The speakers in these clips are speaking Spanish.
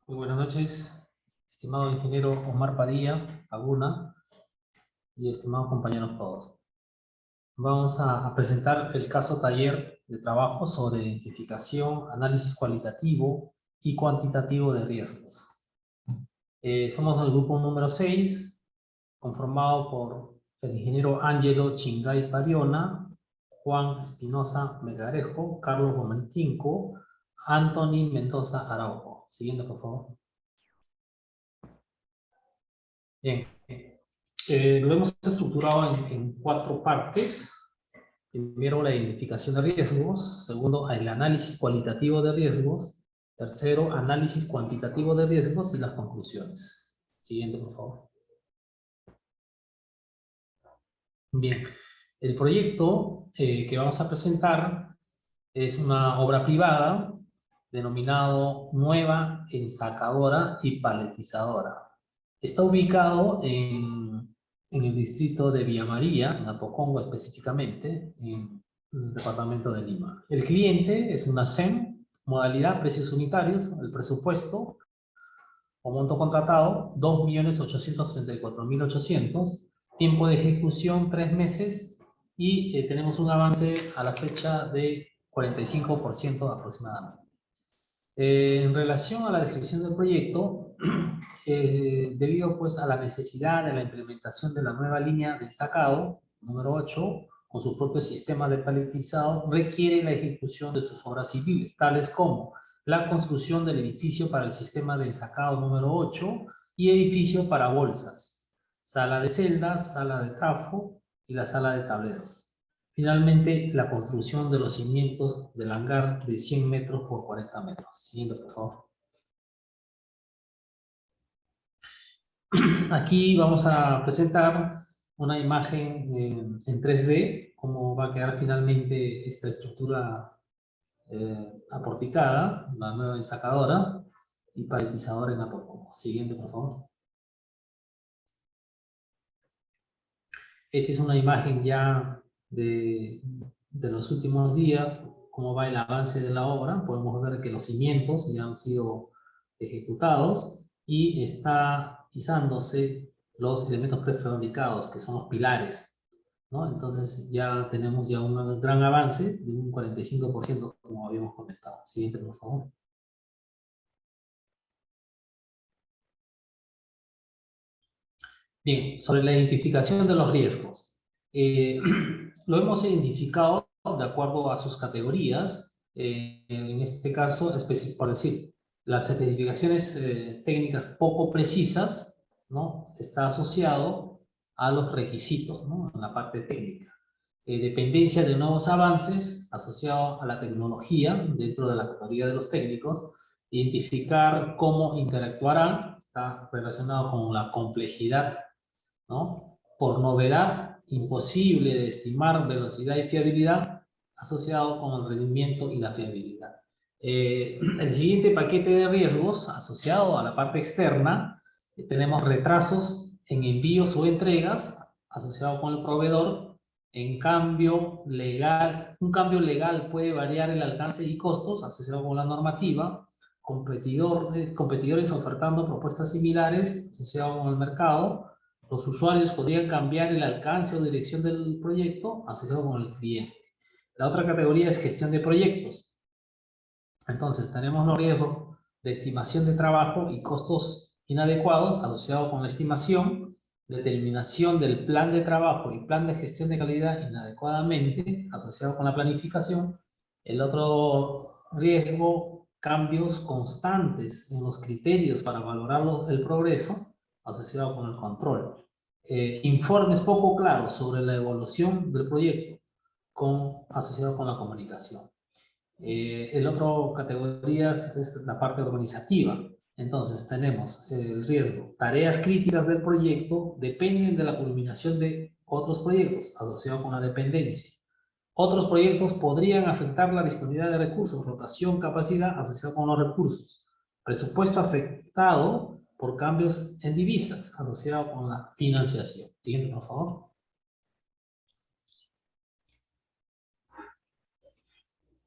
Muy buenas noches, estimado ingeniero Omar Padilla, Aguna, y estimados compañeros todos. Vamos a presentar el caso taller de trabajo sobre identificación, análisis cualitativo y cuantitativo de riesgos. Somos el grupo número 6, conformado por el ingeniero Ángelo Chingay Pariona, Juan Espinosa Megarejo, Carlos Momentinco, Anthony Mendoza Araujo. Siguiente, por favor. Bien, lo hemos estructurado en 4 partes. Primero, la identificación de riesgos. Segundo, el análisis cualitativo de riesgos. Tercero, análisis cuantitativo de riesgos y las conclusiones. Siguiente, por favor. Bien, el proyecto que vamos a presentar es una obra privada denominado Nueva Ensacadora y Paletizadora. Está ubicado en el distrito de Villa María, en Atocongo específicamente, en el departamento de Lima. El cliente es una SEM, modalidad precios unitarios, el presupuesto o monto contratado 2.834.800, tiempo de ejecución 3 meses y tenemos un avance a la fecha de 45% aproximadamente. En relación a la descripción del proyecto, debido pues a la necesidad de la implementación de la nueva línea de ensacado, número 8, con su propio sistema de paletizado, requiere la ejecución de sus obras civiles, tales como la construcción del edificio para el sistema de ensacado número 8 y edificio para bolsas, sala de celdas, sala de trafo y la sala de tableros. Finalmente, la construcción de los cimientos del hangar de 100 metros por 40 metros. Siguiente, por favor. Aquí vamos a presentar una imagen en 3D, cómo va a quedar finalmente esta estructura aporticada, la nueva ensacadora y paletizadora en Atocongo. Siguiente, por favor. Esta es una imagen ya de los últimos días, cómo va el avance de la obra. Podemos ver que los cimientos ya han sido ejecutados y está izándose los elementos prefabricados, que son los pilares, ¿no? Entonces ya tenemos ya un gran avance de un 45%, como habíamos comentado. Siguiente, por favor. Bien, sobre la identificación de los riesgos. Lo hemos identificado de acuerdo a sus categorías. En este caso, por decir, las especificaciones técnicas poco precisas, ¿no? Está asociado a los requisitos, ¿no? En la parte técnica. Dependencia de nuevos avances asociado a la tecnología dentro de la categoría de los técnicos. Identificar cómo interactuarán está relacionado con la complejidad, ¿no? Por novedad, imposible de estimar velocidad y fiabilidad asociado con el rendimiento y la fiabilidad. El siguiente paquete de riesgos asociado a la parte externa, tenemos retrasos en envíos o entregas asociado con el proveedor. Un cambio legal puede variar el alcance y costos asociado con la normativa. Competidores ofertando propuestas similares asociado con el mercado. Los usuarios podrían cambiar el alcance o dirección del proyecto asociado con el cliente. La otra categoría es gestión de proyectos. Entonces, tenemos los riesgos de estimación de trabajo y costos inadecuados asociados con la estimación, determinación del plan de trabajo y plan de gestión de calidad inadecuadamente asociado con la planificación. El otro riesgo, cambios constantes en los criterios para valorar el progreso asociado con el control. Informes poco claros sobre la evolución del proyecto asociado con la comunicación. El otro categoría es la parte organizativa. Entonces tenemos el riesgo. Tareas críticas del proyecto dependen de la culminación de otros proyectos asociados con la dependencia. Otros proyectos podrían afectar la disponibilidad de recursos, rotación, capacidad asociada con los recursos. Presupuesto afectado por cambios en divisas asociado con la financiación. Siguiente, por favor.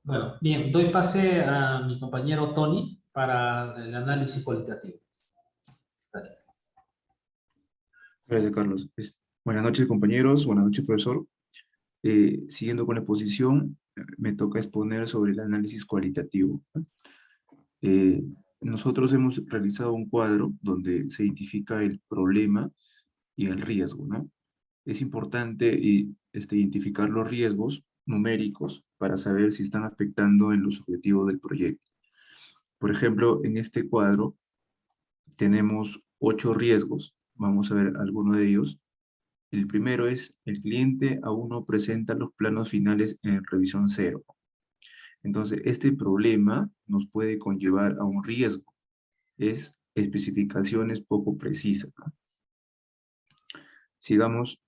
Bueno, bien, doy pase a mi compañero Tony para el análisis cualitativo. Gracias. Gracias, Carlos. Buenas noches, compañeros. Buenas noches, profesor. Siguiendo con la exposición, me toca exponer sobre el análisis cualitativo. Eh, Nosotros hemos realizado un cuadro donde se identifica el problema y el riesgo, ¿no? Es importante identificar los riesgos numéricos para saber si están afectando en los objetivos del proyecto. Por ejemplo, en este cuadro tenemos 8 riesgos. Vamos a ver algunos de ellos. El primero es, el cliente aún no presenta los planos finales en revisión 0. Entonces, este problema nos puede conllevar a un riesgo. Es especificaciones poco precisas, ¿no? Sigamos,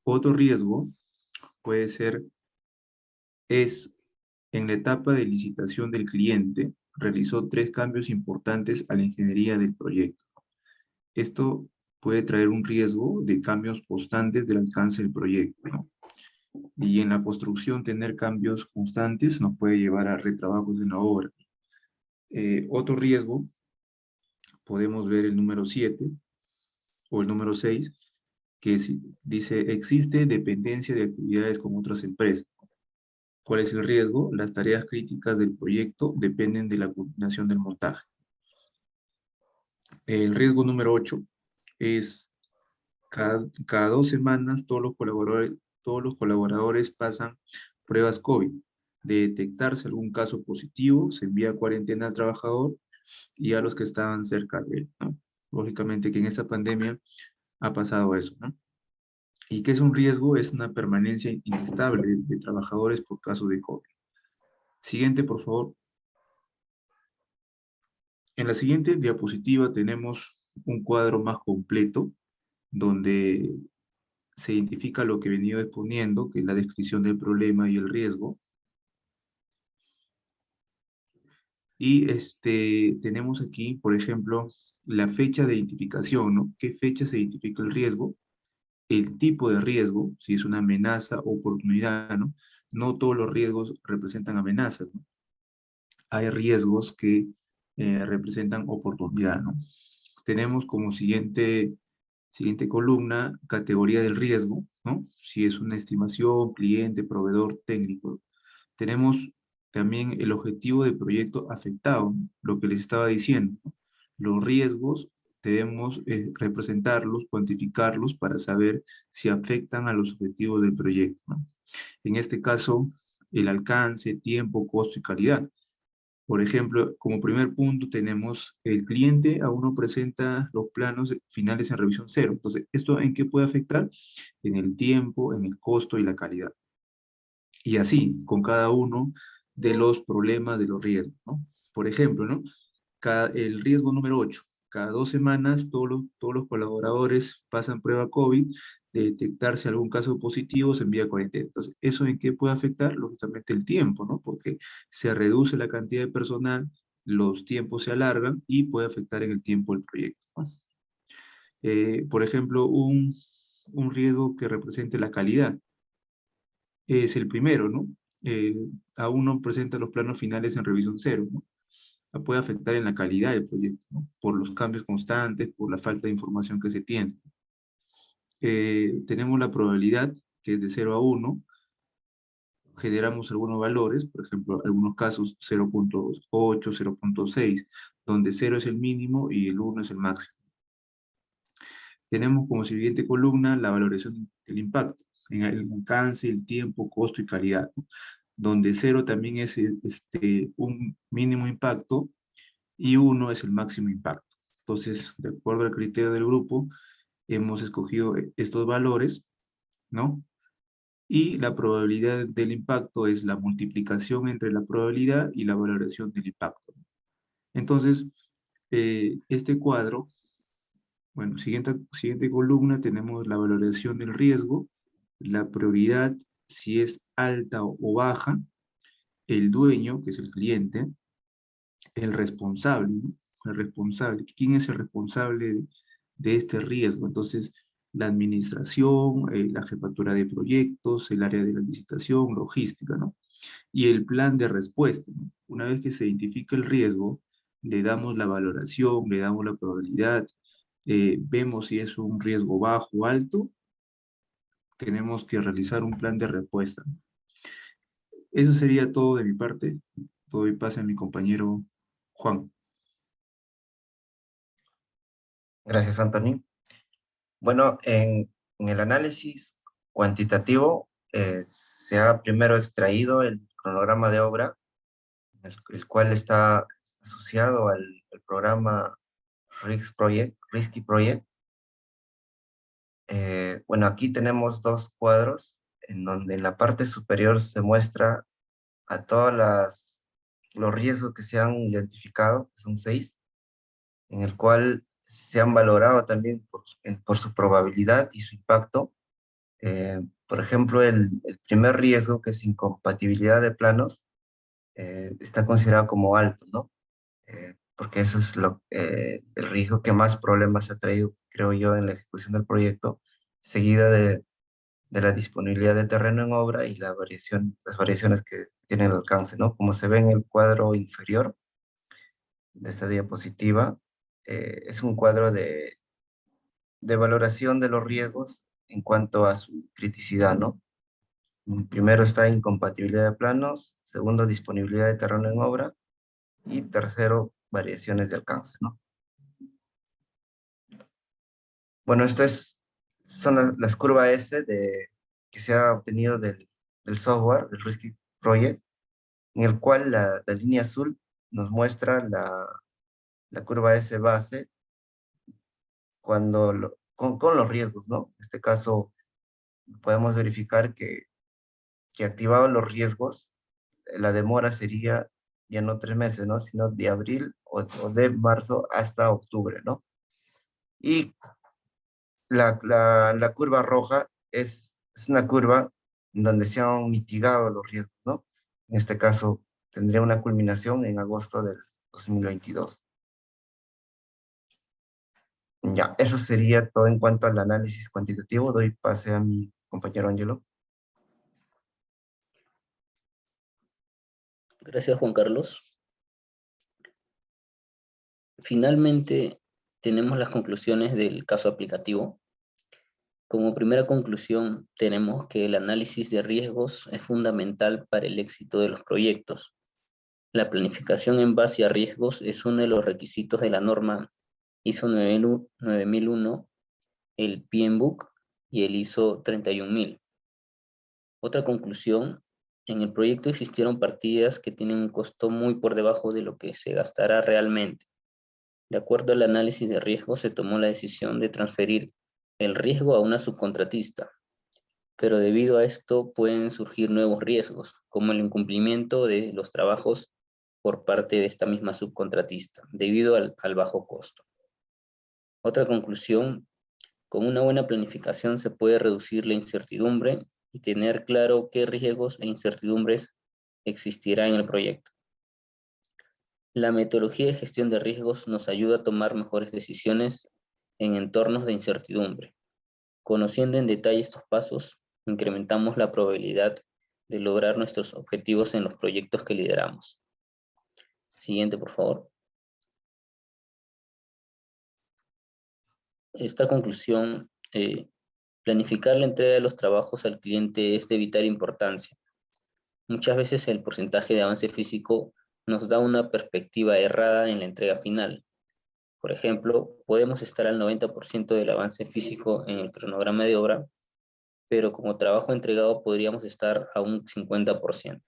otro riesgo puede ser, es en la etapa de licitación del cliente, realizó 3 cambios importantes a la ingeniería del proyecto. Esto puede traer un riesgo de cambios constantes del alcance del proyecto, ¿no? Y en la construcción tener cambios constantes nos puede llevar a retrabajos en la obra. Otro riesgo, podemos ver el número 7 o el número 6, que dice, existe dependencia de actividades con otras empresas. ¿Cuál es el riesgo? Las tareas críticas del proyecto dependen de la coordinación del montaje. El riesgo número 8 es cada 2 semanas todos los colaboradores pasan pruebas COVID. De detectarse algún caso positivo, se envía a cuarentena al trabajador y a los que estaban cerca de él, ¿no? Lógicamente que en esta pandemia ha pasado eso, ¿no? ¿Y qué es un riesgo? Es una permanencia inestable de trabajadores por caso de COVID. Siguiente, por favor. En la siguiente diapositiva tenemos un cuadro más completo donde se identifica lo que he venido exponiendo, que es la descripción del problema y el riesgo. Y tenemos aquí, por ejemplo, la fecha de identificación, ¿no? ¿Qué fecha se identifica el riesgo? El tipo de riesgo, si es una amenaza o oportunidad, ¿no? No todos los riesgos representan amenazas, ¿no? Hay riesgos que representan oportunidad, ¿no? Tenemos como siguiente columna, categoría del riesgo, ¿no? Si es una estimación, cliente, proveedor, técnico. Tenemos también el objetivo del proyecto afectado, lo que les estaba diciendo, ¿no? Los riesgos debemos representarlos, cuantificarlos para saber si afectan a los objetivos del proyecto, ¿no? En este caso, el alcance, tiempo, costo y calidad. Por ejemplo, como primer punto tenemos el cliente aún no presenta los planos finales en revisión 0. Entonces, ¿esto en qué puede afectar? En el tiempo, en el costo y la calidad. Y así, con cada uno de los problemas, de los riesgos, ¿no? Por ejemplo, ¿no? El riesgo número 8. Cada 2 semanas todos los colaboradores pasan prueba COVID. De detectarse algún caso positivo, se envía a cuarentena. Entonces, ¿eso en qué puede afectar? Lógicamente el tiempo, ¿no? Porque se reduce la cantidad de personal, los tiempos se alargan y puede afectar en el tiempo el proyecto, ¿no? Por ejemplo, un riesgo que represente la calidad es el primero, ¿no? Eh, Aún no presenta los planos finales en revisión 0, ¿no? Puede afectar en la calidad del proyecto, ¿no? Por los cambios constantes, por la falta de información que se tiene. Tenemos la probabilidad, que es de 0 a 1, generamos algunos valores, por ejemplo, algunos casos 0.8, 0.6, donde 0 es el mínimo y el 1 es el máximo. Tenemos como siguiente columna la valoración del impacto, en el alcance, el tiempo, costo y calidad, ¿no? Donde 0 también es un mínimo impacto y 1 es el máximo impacto. Entonces, de acuerdo al criterio del grupo, hemos escogido estos valores, ¿no? Y la probabilidad del impacto es la multiplicación entre la probabilidad y la valoración del impacto. Entonces, este cuadro, bueno, siguiente columna, tenemos la valoración del riesgo, la prioridad, si es alta o baja, el dueño, que es el cliente, el responsable, ¿no? El responsable. ¿Quién es el responsable de este riesgo? Entonces, la administración, la jefatura de proyectos, el área de la licitación, logística, ¿no? Y el plan de respuesta, ¿no? Una vez que se identifica el riesgo, le damos la valoración, le damos la probabilidad, vemos si es un riesgo bajo o alto, tenemos que realizar un plan de respuesta. Eso sería todo de mi parte. Doy pase a mi compañero Juan. Gracias, Anthony. Bueno, en el análisis cuantitativo se ha primero extraído el cronograma de obra, el cual está asociado al programa Risky Project. Bueno, aquí tenemos dos cuadros en donde en la parte superior se muestra a los riesgos que se han identificado, que son 6, en el cual se han valorado también por su probabilidad y su impacto. Por ejemplo, el primer riesgo, que es incompatibilidad de planos, está considerado como alto, ¿no? Porque eso es el riesgo que más problemas ha traído, creo yo, en la ejecución del proyecto, seguida de la disponibilidad de terreno en obra y las variaciones que tiene el alcance, ¿no? Como se ve en el cuadro inferior de esta diapositiva, es un cuadro de valoración de los riesgos en cuanto a su criticidad, ¿no? Primero está incompatibilidad de planos, segundo, disponibilidad de terreno en obra, y tercero, variaciones de alcance, ¿no? Bueno, son las curvas S que se ha obtenido del software, del Risky Project, en el cual la línea azul nos muestra la curva S base con los riesgos, ¿no? En este caso, podemos verificar que activados los riesgos, la demora sería ya no 3 meses, ¿no? Sino de abril o de marzo hasta octubre, ¿no? Y la curva roja es una curva en donde se han mitigado los riesgos, ¿no? En este caso, tendría una culminación en agosto del 2022. Ya, eso sería todo en cuanto al análisis cuantitativo. Doy pase a mi compañero Ángelo. Gracias, Juan Carlos. Finalmente, tenemos las conclusiones del caso aplicativo. Como primera conclusión, tenemos que el análisis de riesgos es fundamental para el éxito de los proyectos. La planificación en base a riesgos es uno de los requisitos de la norma ISO 9001, el PMBOK y el ISO 31000. Otra conclusión, en el proyecto existieron partidas que tienen un costo muy por debajo de lo que se gastará realmente. De acuerdo al análisis de riesgo, se tomó la decisión de transferir el riesgo a una subcontratista, pero debido a esto pueden surgir nuevos riesgos, como el incumplimiento de los trabajos por parte de esta misma subcontratista, debido al bajo costo. Otra conclusión, con una buena planificación se puede reducir la incertidumbre y tener claro qué riesgos e incertidumbres existirá en el proyecto. La metodología de gestión de riesgos nos ayuda a tomar mejores decisiones en entornos de incertidumbre. Conociendo en detalle estos pasos, incrementamos la probabilidad de lograr nuestros objetivos en los proyectos que lideramos. Siguiente, por favor. Esta conclusión, planificar la entrega de los trabajos al cliente es de vital importancia. Muchas veces el porcentaje de avance físico nos da una perspectiva errada en la entrega final. Por ejemplo, podemos estar al 90% del avance físico en el cronograma de obra, pero como trabajo entregado podríamos estar a un 50%.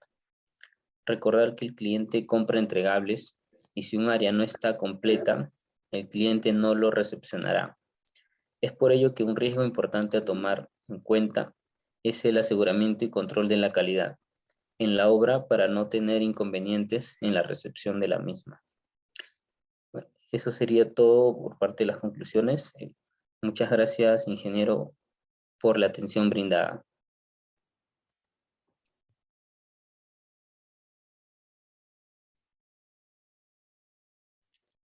Recordar que el cliente compra entregables y si un área no está completa, el cliente no lo recepcionará. Es por ello que un riesgo importante a tomar en cuenta es el aseguramiento y control de la calidad en la obra para no tener inconvenientes en la recepción de la misma. Bueno, eso sería todo por parte de las conclusiones. Muchas gracias, ingeniero, por la atención brindada.